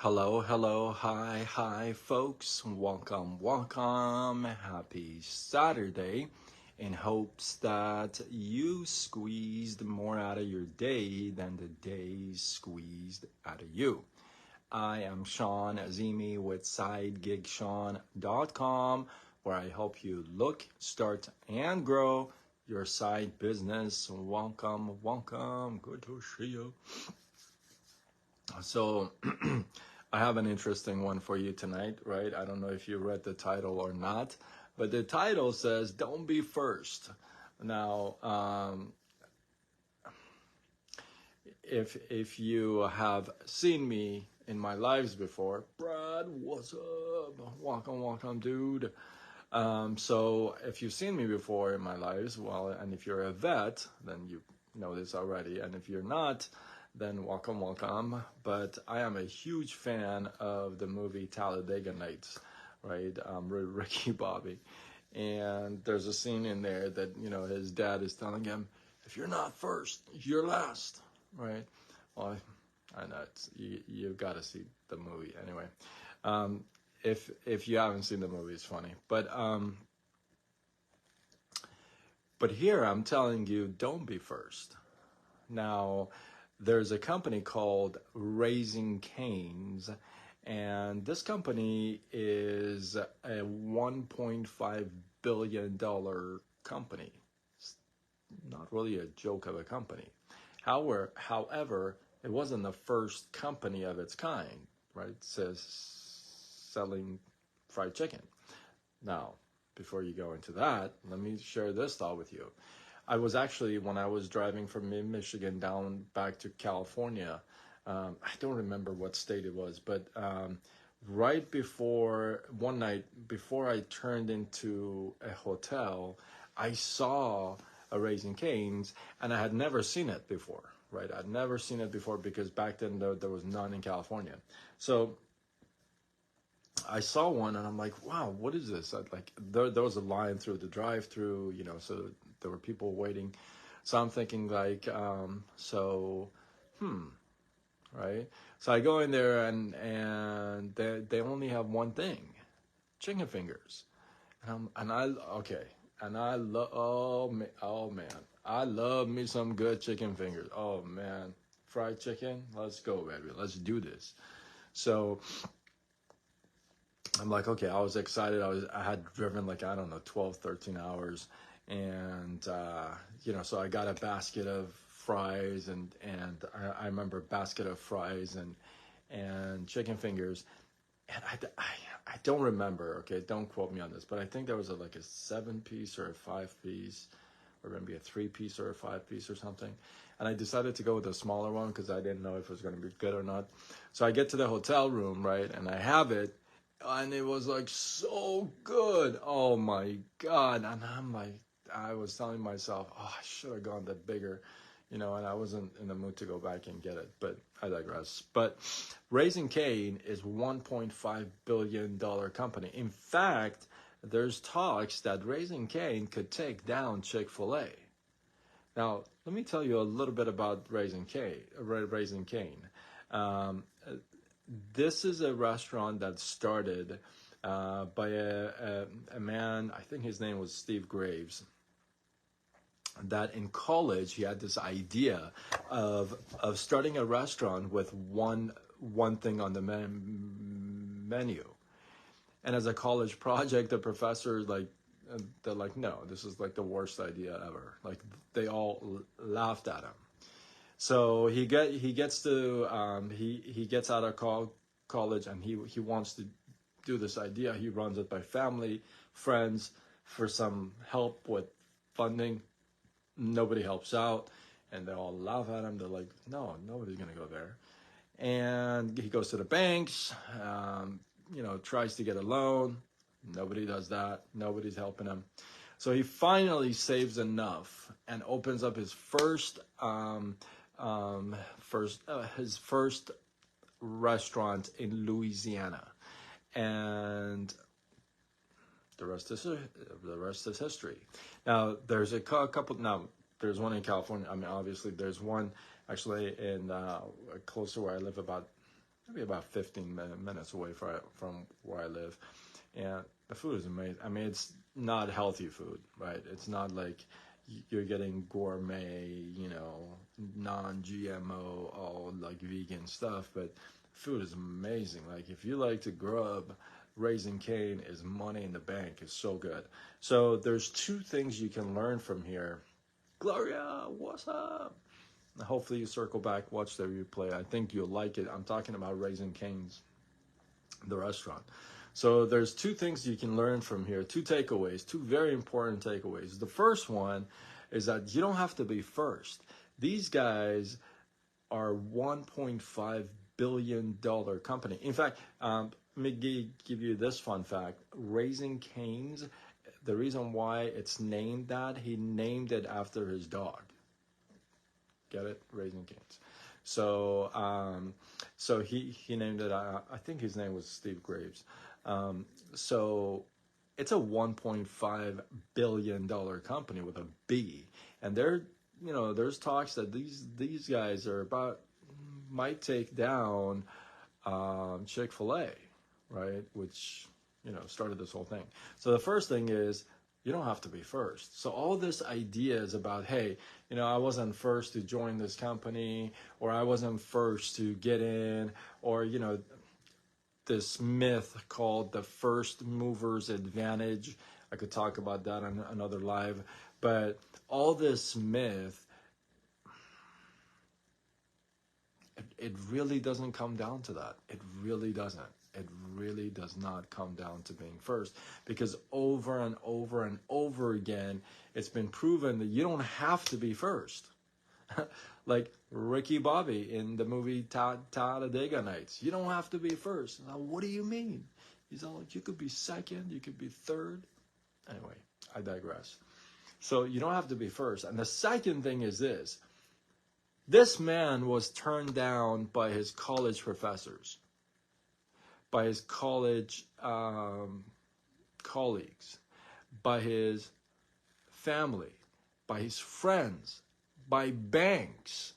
Hello, hello, hi, hi, folks. Welcome, welcome. Happy Saturday. In hopes that you squeezed more out of your day than the day squeezed out of you. I am Sean Azimi with SideGigSean.com, where I help you look, start, and grow your side business. Welcome, welcome. Good to see you. So, I have an interesting one for you tonight, right? I don't know if you read the title or not, but the title says, Don't Be First. Now, if you have seen me in my lives before, Brad, what's up? Welcome, welcome, dude. So if you've seen me before in my lives, well, and if you're a vet, then you know this already. And if you're not, then welcome, welcome. But I am a huge fan of the movie Talladega Nights, right? Ricky Bobby. And there's a scene in there that, his dad is telling him, if you're not first, you're last, right? Well, I know you've got to see the movie anyway. If you haven't seen the movie, it's funny. But here I'm telling you, don't be first. Now, there's a company called Raising Cane's, and this company is a $1.5 billion company. It's not really a joke of a company. However, it wasn't the first company of its kind, right? It says selling fried chicken. Now, before you go into that, let me share this thought with you. I was actually, when I was driving from Michigan down back to California, I don't remember what state it was, but right before, one night, before I turned into a hotel, I saw a Raising Cane's, and I had never seen it before, right? I'd never seen it before because back then there was none in California. So I saw one and I'm like, wow, what is this? There was a line through the drive-through, so there were people waiting. So I'm thinking like, right? So I go in there and they only have one thing, chicken fingers. And I love, oh man, I love me some good chicken fingers. Oh man, fried chicken, let's go, baby, let's do this. So I'm like, okay, I was excited. I had driven like, I don't know, 12, 13 hours. And, so I got a basket of fries and I remember a basket of fries and chicken fingers. And I don't remember, okay, don't quote me on this, but I think there was like a 7-piece or a 5-piece or maybe a 3-piece or a 5-piece or something. And I decided to go with a smaller one because I didn't know if it was going to be good or not. So I get to the hotel room, right, and I have it. And it was like so good. Oh my God. And I'm like, I was telling myself, oh, I should have gone that bigger, and I wasn't in the mood to go back and get it, but I digress. But Raising Cane is $1.5 billion company. In fact, there's talks that Raising Cane could take down Chick-fil-A. Now, let me tell you a little bit about Raising Cane. This is a restaurant that started by a man, I think his name was Steve Graves, that in college he had this idea of starting a restaurant with one thing on the menu. And as a college project, the professors they're like, no, this is like the worst idea ever. Like they all laughed at him. So he gets out of college and he wants to do this idea. He runs it by family, friends, for some help with funding. Nobody helps out, and they all laugh at him. They're like, no, nobody's gonna go there. And he goes to the banks, tries to get a loan. Nobody does that. Nobody's helping him. So he finally saves enough and opens up his first restaurant in Louisiana, and the rest is history. Now there's a couple. Now there's one in California. I mean, obviously there's one actually in close to where I live, about maybe about 15 minutes away from where I live. And the food is amazing. I mean, it's not healthy food, right? It's not like you're getting gourmet, non-GMO, all like vegan stuff, but food is amazing. Like if you like to grub, Raising Cane is money in the bank. It's so good. So there's two things you can learn from here. Gloria, what's up? Hopefully you circle back, watch the replay. I think you'll like it. I'm talking about Raising Cane's, the restaurant. So there's two things you can learn from here, two takeaways, two very important takeaways. The first one is that you don't have to be first. These guys are $1.5 billion company. In fact, let me give you this fun fact. Raising Cane's, the reason why it's named that, he named it after his dog. Get it? Raising Cane's. So he named it. I think his name was Steve Graves. So it's a $1.5 billion company with a B, and there's talks that these guys might take down Chick-fil-A, right? Which started this whole thing. So the first thing is, you don't have to be first. So all this idea is about, hey, I wasn't first to join this company, or I wasn't first to get in, or, this myth called the first mover's advantage. I could talk about that on another live. But all this myth, it really doesn't come down to that. It really doesn't. It really does not come down to being first, because over and over and over again, it's been proven that you don't have to be first. Like Ricky Bobby in the movie Talladega Nights. You don't have to be first. Now, what do you mean? He's all like, you could be second, you could be third. Anyway, I digress. So you don't have to be first. And the second thing is this. This man was turned down by his college professors, by his college colleagues, by his family, by his friends, by banks.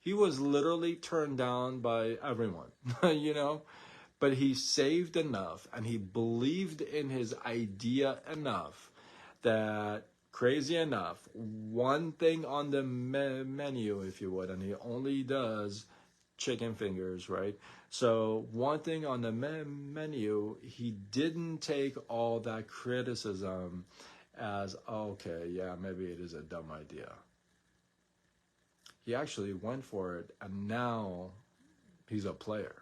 He was literally turned down by everyone, but he saved enough and he believed in his idea enough that, crazy enough, one thing on the menu, if you would, and he only does chicken fingers, right? So one thing on the menu, he didn't take all that criticism as, okay, yeah, maybe it is a dumb idea. He actually went for it, and now he's a player,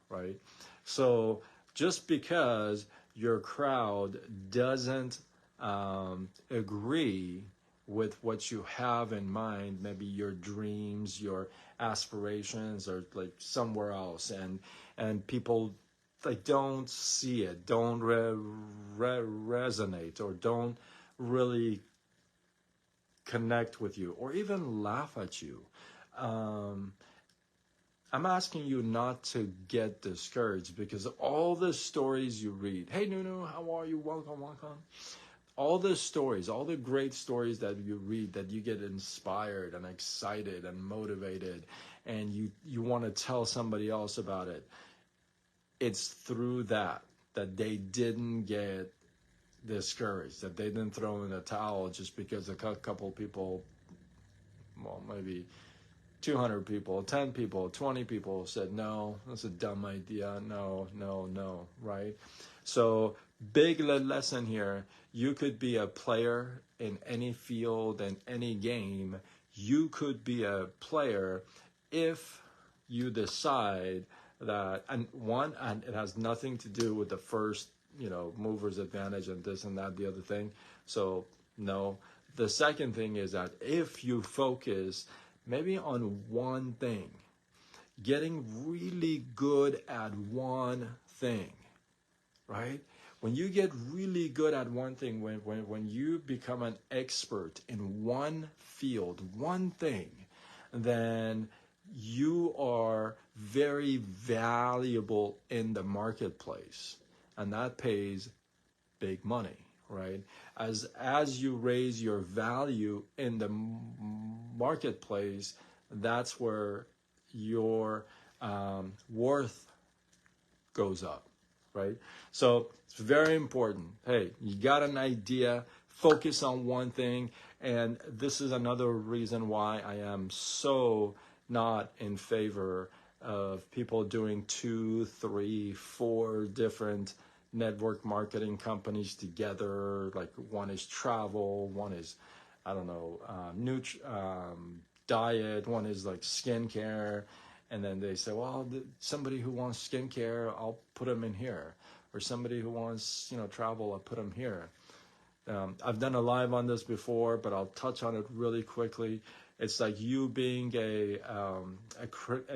right? So just because your crowd doesn't agree with what you have in mind, maybe your dreams, your aspirations, or like somewhere else, and people like don't see it, don't resonate, or don't really connect with you, or even laugh at you. I'm asking you not to get discouraged, because all the stories you read, hey Nunu, how are you? Welcome. All the stories, all the great stories that you read, that you get inspired and excited and motivated, and you want to tell somebody else about it. It's through that they didn't get discouraged, that they didn't throw in the towel just because a couple people, well, maybe 200 people, 10 people, 20 people said, no, that's a dumb idea. No, right? So big lesson here. You could be a player in any field and any game. You could be a player if you decide that, and it has nothing to do with the first, mover's advantage and this and that, the other thing. So no. The second thing is that if you focus maybe on one thing, getting really good at one thing, right? When you get really good at one thing, when you become an expert in one field, one thing, then you are very valuable in the marketplace, and that pays big money, right? As you raise your value in the marketplace, that's where your worth goes up, right? So it's very important. Hey, you got an idea, focus on one thing. And this is another reason why I am so not in favor of people doing 2, 3, 4 different network marketing companies together. Like one is travel, one is, I don't know, diet, one is like skincare. And then they say, well, somebody who wants skincare, I'll put them in here. Or somebody who wants, travel, I'll put them here. I've done a live on this before, but I'll touch on it really quickly. It's like you being a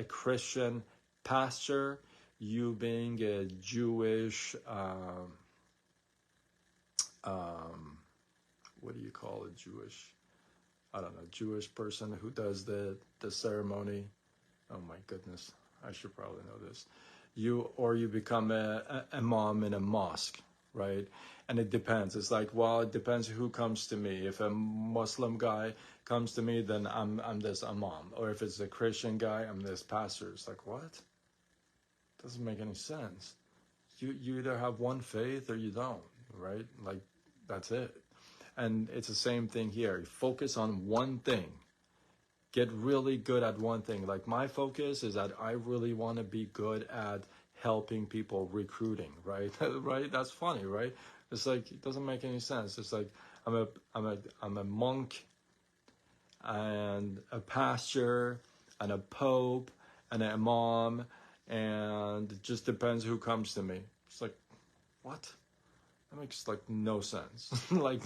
Christian pastor, you being a Jewish, what do you call it? I don't know, Jewish person who does the ceremony. Oh my goodness, I should probably know this. You become a imam in a mosque, right? And it depends. It's like, well, it depends who comes to me. If a Muslim guy comes to me, then I'm this imam. Or if it's a Christian guy, I'm this pastor. It's like, what? Doesn't make any sense. You either have one faith or you don't, right? Like, that's it. And it's the same thing here. You focus on one thing. Get really good at one thing. Like my focus is that I really want to be good at helping people recruiting, right? Right? That's funny, right? It's like it doesn't make any sense. It's like I'm a monk and a pastor and a pope and an imam, and it just depends who comes to me. It's like, what? That makes like no sense. Like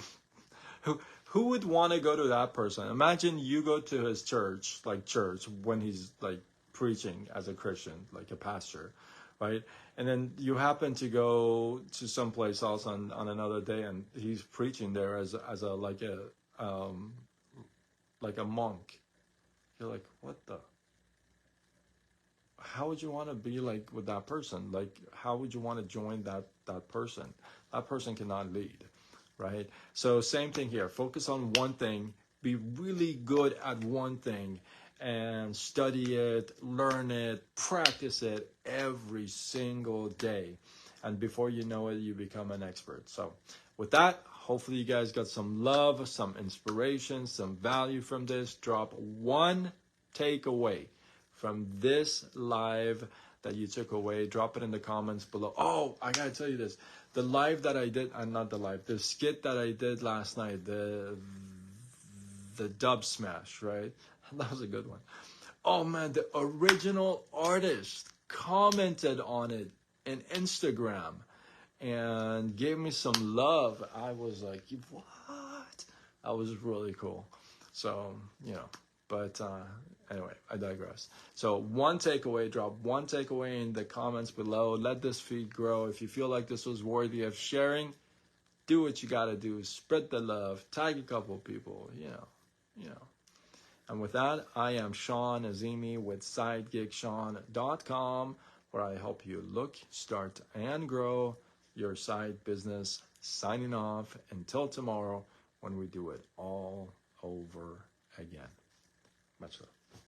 who would want to go to that person? Imagine you go to his church when he's like preaching as a Christian, like a pastor, right? And then you happen to go to someplace else on another day, and he's preaching there as a like a monk. You're like, what the? How would you want to be like with that person? Like, how would you want to join that person? That person cannot lead, right? So same thing here. Focus on one thing. Be really good at one thing and study it, learn it, practice it every single day. And before you know it, you become an expert. So with that, hopefully you guys got some love, some inspiration, some value from this. Drop one takeaway from this live that you took away. Drop it in the comments below. Oh, I gotta tell you this. The live that I did, not the live, the skit that I did last night, the dub smash, right? That was a good one. Oh man, the original artist commented on it in Instagram and gave me some love. I was like, what? That was really cool. So, but anyway, I digress. So one takeaway, drop one takeaway in the comments below. Let this feed grow. If you feel like this was worthy of sharing, do what you gotta do. Spread the love. Tag a couple people, you know. And with that, I am Sean Azimi with SideGigSean.com, where I help you look, start, and grow your side business. Signing off until tomorrow when we do it all over again. Much love.